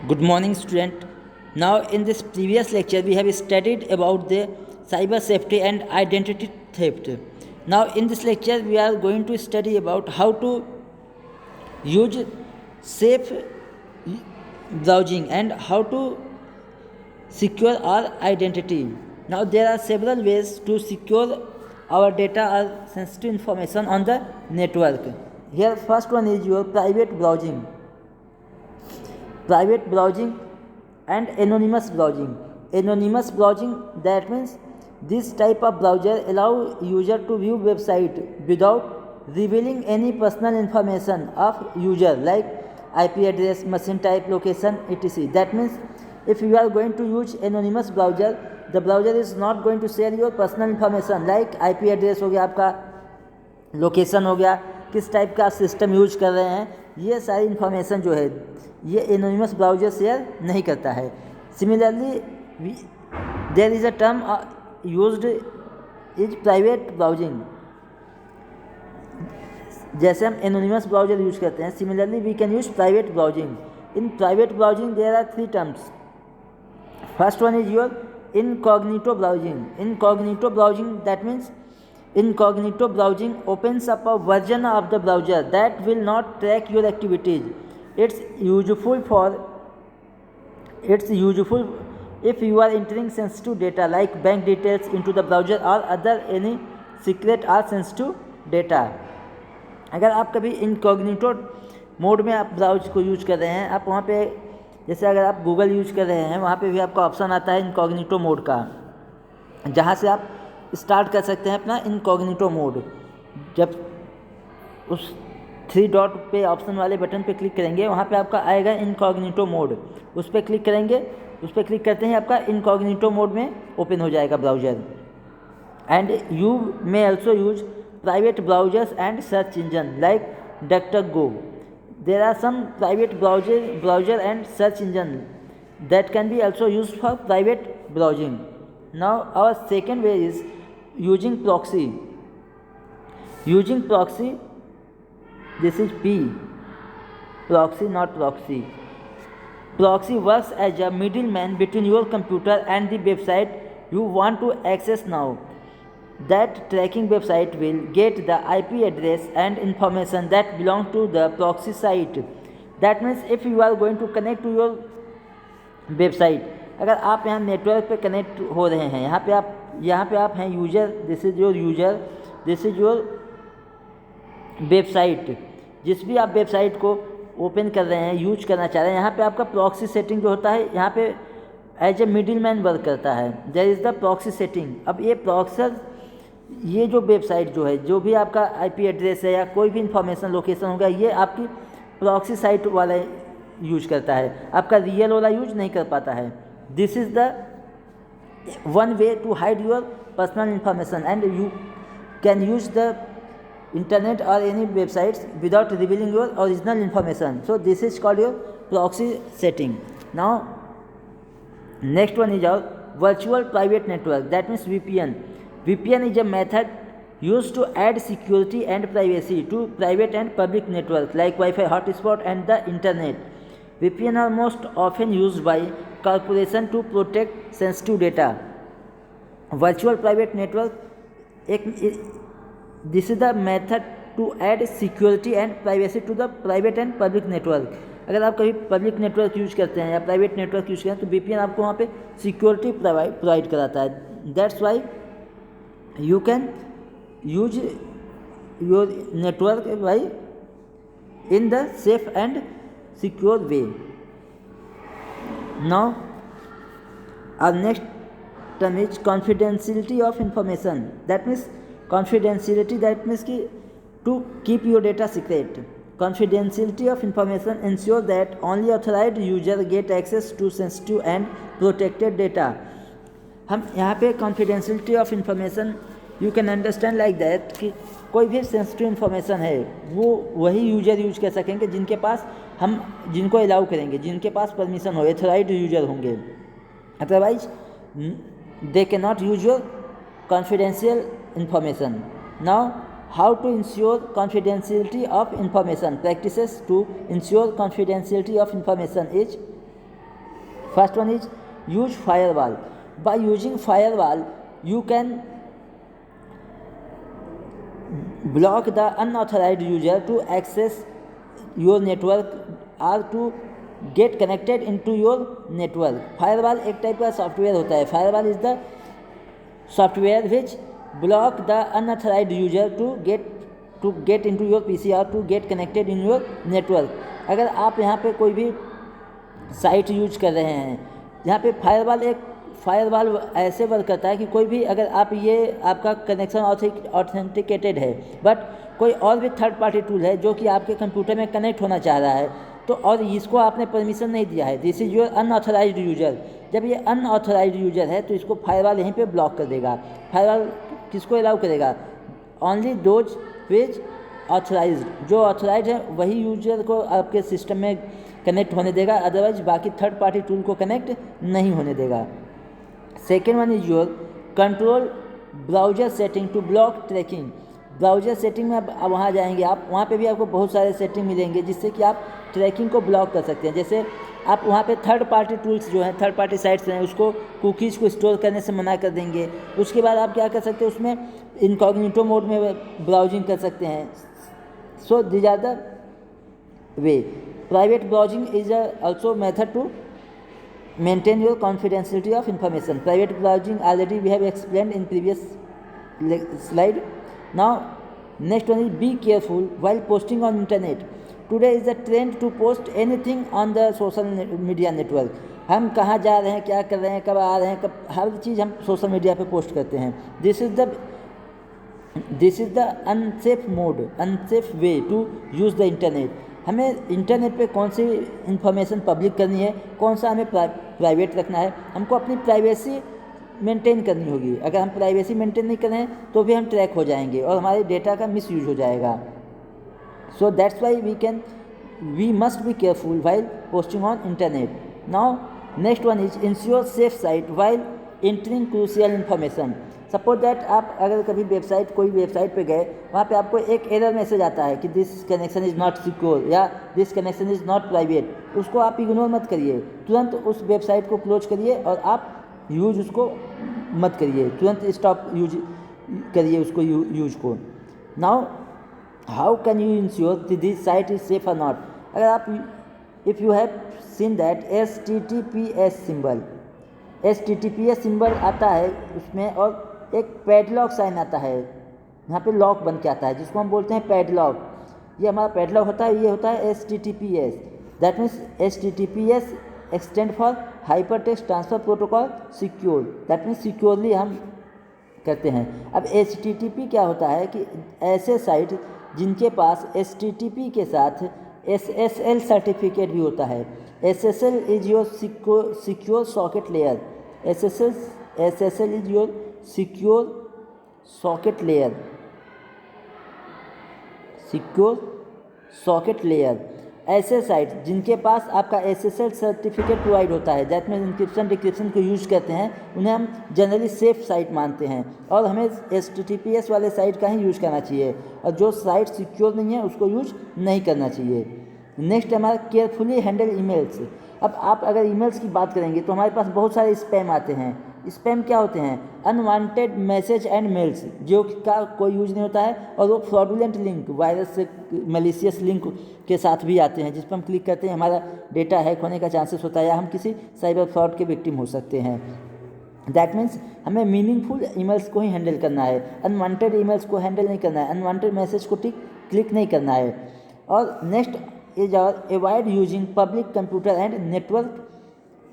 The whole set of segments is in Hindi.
Good morning, student. Now, in this previous lecture, we have studied about the cyber safety and identity theft. Now, in this lecture, we are going to study about how to use safe browsing and how to secure our identity. Now, there are several ways to secure our data or sensitive information on the network. Here, first one is your private browsing. Private browsing and anonymous browsing. Anonymous browsing, that means this type of browser allow user to view website without revealing any personal information of user like IP address, machine type, location, etc. That means if you are going to use anonymous browser, the browser is not going to share your personal information like IP address हो गया, आपका लोकेशन हो गया, किस टाइप का सिस्टम यूज कर रहे हैं, ये सारी इन्फॉर्मेशन जो है ये एनोनिमस ब्राउज़र शेयर नहीं करता है. Similarly there is a term used is private browsing. जैसे हम एनोनिमस ब्राउज़र यूज करते हैं, similarly we can use private browsing. In private browsing there are 3 terms. First one is your incognito browsing. Incognito browsing, that means incognito browsing opens up a version of the browser that will not track your activities. It's useful if you are entering sensitive data like bank details into the browser or other any secret or sensitive data. अगर आप कभी इनकॉग्निटो मोड में आप ब्राउज को यूज कर रहे हैं, आप वहाँ पे जैसे अगर आप गूगल यूज कर रहे हैं, वहाँ पे भी आपका ऑप्शन आता है इनकॉग्निटो मोड का, जहाँ से आप स्टार्ट कर सकते हैं अपना इनकॉग्निटो मोड. जब उस 3 डॉट पे ऑप्शन वाले बटन पे क्लिक करेंगे, वहाँ पे आपका आएगा इनकॉग्निटो मोड. उस पर क्लिक करेंगे, उस पर क्लिक करते ही आपका इनकॉग्निटो मोड में ओपन हो जाएगा browser. And you may also use private browsers and search engine like DuckDuckGo. There are some private browser and search engine that can be also use for private browsing. Now our second way is using proxy. Using proxy, this is P. Proxy, not proxy. Proxy works as a middleman between your computer and the website you want to access now. That tracking website will get the IP address and information that belong to the proxy site. That means if you are going to connect to your website, अगर आप यहाँ नेटवर्क पे कनेक्ट हो रहे हैं, यहाँ पे आप हैं user, this is your website. जिस भी आप वेबसाइट को ओपन कर रहे हैं, यूज करना चाह रहे हैं, यहाँ पे आपका प्रॉक्सी सेटिंग जो होता है, यहाँ पे as a middle man work करता है. There is the proxy setting. अब ये प्रॉक्सर, ये जो वेबसाइट जो है, जो भी आपका IP एड्रेस है या कोई भी इंफॉर्मेशन लोकेशन होगा, ये आपकी प्रॉक्सी साइट वाला यूज करता है, आपका रियल वाला यूज नहीं कर पाता है. This is the one way to hide your personal information, and you can use the internet or any websites without revealing your original information. So this is called your proxy setting. Now next one is our virtual private network, that means VPN. VPN is a method used to add security and privacy to private and public networks like Wi-Fi hotspot and the internet. VPN are most often used by corporation to protect sensitive data. Virtual private network, this is the method to add security and privacy to the private and public network. अगर आप कभी पब्लिक नेटवर्क यूज करते हैं या प्राइवेट नेटवर्क यूज करते हैं, तो VPN आपको वहाँ पे सिक्योरिटी प्रोवाइड कराता है. That's why you can use your network by in the safe and secure way. Now our next term is confidentiality of information. That means confidentiality, that means ki to keep your data secret. Confidentiality of information ensure that only authorized user get access to sensitive and protected data. हम यहाँ पे confidentiality of information you can understand like that कि कोई भी सेंसिटिव इन्फॉर्मेशन है वो वही यूजर यूज कर सकेंगे जिनके पास हम जिनको अलाउ करेंगे, जिनके पास परमिशन हो, एथोराइज्ड यूजर होंगे. Otherwise they can not use your confidential information. Now how to ensure confidentiality of information. Practices to ensure confidentiality of information is First one is use firewall. By using firewall, you can block the unauthorized user to access your network or to get connected into your network. Firewall एक टाइप का सॉफ्टवेयर होता है. Firewall is the software which block the unauthorized user to get into your PC or to get connected in your network. अगर आप यहाँ पे कोई भी साइट यूज कर रहे हैं, यहाँ पे फायरवॉल ऐसे वर्क करता है कि कोई भी अगर आप ये आपका कनेक्शन ऑथेंटिकेटेड है, बट कोई और भी थर्ड पार्टी टूल है जो कि आपके कंप्यूटर में कनेक्ट होना चाह रहा है, तो और इसको आपने परमिशन नहीं दिया है, this is your unauthorised user. जब ये अनऑथराइज्ड यूजर है तो इसको फायरवॉल यहीं पे ब्लॉक कर देगा. फायरवॉल किसको अलाउ करेगा? ओनली दोज विच ऑथराइज्ड, जो ऑथराइज है वही यूजर को आपके सिस्टम में कनेक्ट होने देगा, अदरवाइज बाकी थर्ड पार्टी टूल को कनेक्ट नहीं होने देगा. Second one is your control browser setting to block tracking. Browser setting में आप वहाँ जाएंगे, आप वहाँ पे भी आपको बहुत सारे सेटिंग मिलेंगे जिससे कि आप ट्रैकिंग को ब्लॉक कर सकते हैं. जैसे आप वहाँ पे थर्ड पार्टी टूल्स जो हैं, थर्ड पार्टी साइट्स हैं, उसको कुकीज़ को स्टोर करने से मना कर देंगे. उसके बाद आप क्या कर सकते हैं, उसमें इनकॉग्निटो मोड में ब्राउजिंग कर सकते हैं. So these are the way. Private browsing is also method to maintain your confidentiality of information. Private browsing already we have explained in previous slide. Now next one is be careful while posting on internet. Today is the trend to post anything on the social media network. हम कहाँ जा रहे हैं, क्या कर रहे हैं, कब आ रहे हैं, कब, हर चीज़ हम सोशल मीडिया पे पोस्ट करते हैं. This is the unsafe way to use the internet. हमें इंटरनेट पे कौन सी इन्फॉर्मेशन पब्लिक करनी है, कौन सा हमें प्राइवेट रखना है. हमको अपनी प्राइवेसी मेंटेन करनी होगी. अगर हम प्राइवेसी मेंटेन नहीं कर रहे हैं तो भी हम ट्रैक हो जाएंगे और हमारे डेटा का मिस यूज हो जाएगा. So that's why we must be careful while posting on internet. Now next one is ensure safe site while entering crucial information. Suppose that आप अगर कभी कोई वेबसाइट पे गए, वहाँ पे आपको एक एरर मैसेज आता है कि this connection is not secure या this connection is not private. उसको आप इग्नोर मत करिए, तुरंत उस वेबसाइट को क्लोज करिए और आप यूज उसको मत करिए, तुरंत स्टॉप यूज करिए उसको यूज को. Now how can you ensure this site is safe और नॉट. अगर आप if you have seen that HTTPS symbol आता है उसमें और एक पैडलॉक साइन आता है, यहाँ पे लॉक बन के आता है जिसको हम बोलते हैं पैडलॉक. ये हमारा पैडलॉक होता है, ये होता है HTTPS. That means HTTPS extend for hyper text transfer protocol secure. That means securely हम करते हैं. अब HTTP क्या होता है कि ऐसे साइट जिनके पास HTTP के साथ SSL सर्टिफिकेट भी होता है. SSL is your secure socket layer. SSL is your secure socket layer. ऐसे साइट जिनके पास आपका SSL सर्टिफिकेट प्रोवाइड होता है, दैट मीन्स इंक्रिप्शन डिक्रिप्शन को यूज़ करते हैं, उन्हें हम जनरली सेफ साइट मानते हैं और हमें HTTPS वाले साइट का ही यूज़ करना चाहिए और जो साइट सिक्योर नहीं है उसको यूज़ नहीं करना चाहिए. नेक्स्ट हमारा केयरफुली हैंडल ईमेल्स. अब आप अगर ईमेल्स की बात करेंगे तो हमारे पास बहुत सारे स्पैम आते हैं. स्पैम क्या होते हैं? अनवांटेड मैसेज एंड मेल्स जो का कोई यूज नहीं होता है और वो फ्रॉडुलेंट लिंक, वायरस से मलिशियस लिंक के साथ भी आते हैं जिस पर हम क्लिक करते हैं हमारा डेटा हैक होने का चांसेस होता है या हम किसी साइबर फ्रॉड के विक्टिम हो सकते हैं. दैट मीन्स हमें मीनिंगफुल ईमेल्स को ही हैंडल करना है, अनवांटेड ईमेल्स को हैंडल नहीं करना है, अनवांटेड मैसेज को क्लिक नहीं करना है. और next is avoid using public computer and network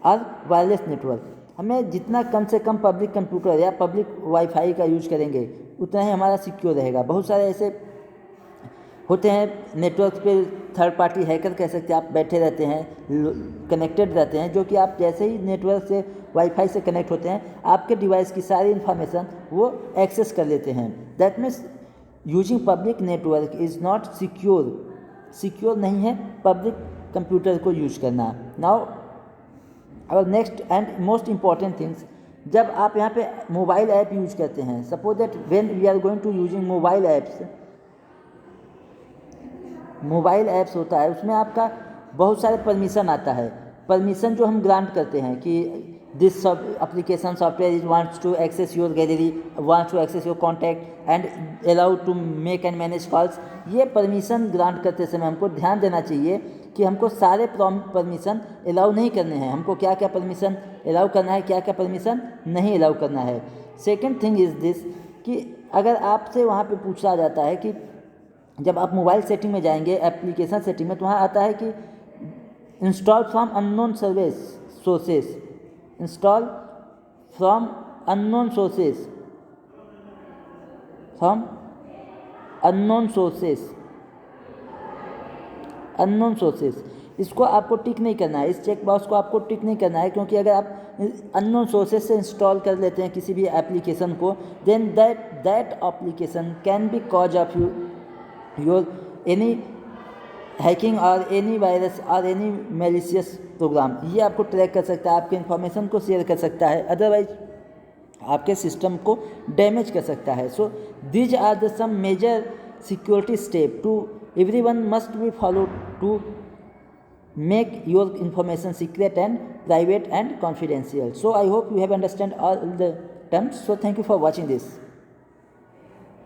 और वायरलेस नेटवर्क. हमें जितना कम से कम पब्लिक कंप्यूटर या पब्लिक वाईफाई का यूज करेंगे उतना ही हमारा सिक्योर रहेगा. बहुत सारे ऐसे होते हैं नेटवर्क पे, थर्ड पार्टी हैकर कह सकते हैं, आप बैठे रहते हैं, कनेक्टेड रहते हैं, जो कि आप जैसे ही नेटवर्क से वाईफाई से कनेक्ट होते हैं आपके डिवाइस की सारी इन्फॉर्मेशन वो एक्सेस कर लेते हैं. That means using public network is not secure नहीं है पब्लिक कंप्यूटर को यूज करना. नाउ और next and most important things, जब आप यहाँ पे मोबाइल ऐप यूज करते हैं, suppose that when we are going to using mobile apps होता है, उसमें आपका बहुत सारे परमिशन आता है. परमिशन जो हम ग्रांट करते हैं कि दिस सब application software is wants to access your gallery, wants to access your contact and allowed to make and manage calls, ये परमिशन ग्रांट करते समय हमको ध्यान देना चाहिए कि हमको सारे परमिशन अलाउ नहीं करने हैं, हमको क्या क्या परमिशन अलाउ करना है, क्या क्या परमिशन नहीं अलाउ करना है। सेकेंड थिंग इज़ दिस कि अगर आपसे वहाँ पे पूछा जाता है कि जब आप मोबाइल सेटिंग में जाएंगे, एप्लीकेशन सेटिंग में, तो वहाँ आता है कि install from unknown service sources, install from unknown sources, from unknown sources, unknown sources, इसको आपको टिक नहीं करना है, इस चेक बॉक्स को आपको टिक नहीं करना है, क्योंकि अगर आप अननोन सोर्सेस से इंस्टॉल कर लेते हैं किसी भी एप्लीकेशन को, then that application can be cause of your any hacking or any virus or any malicious program, ये आपको ट्रैक कर सकता है, आपके इन्फॉर्मेशन को शेयर कर सकता है, अदरवाइज आपके सिस्टम को डैमेज कर सकता है। So these are the some major security step to everyone must be followed to make your information secret and private and confidential. So I hope you have understand all the terms. So thank you for watching this.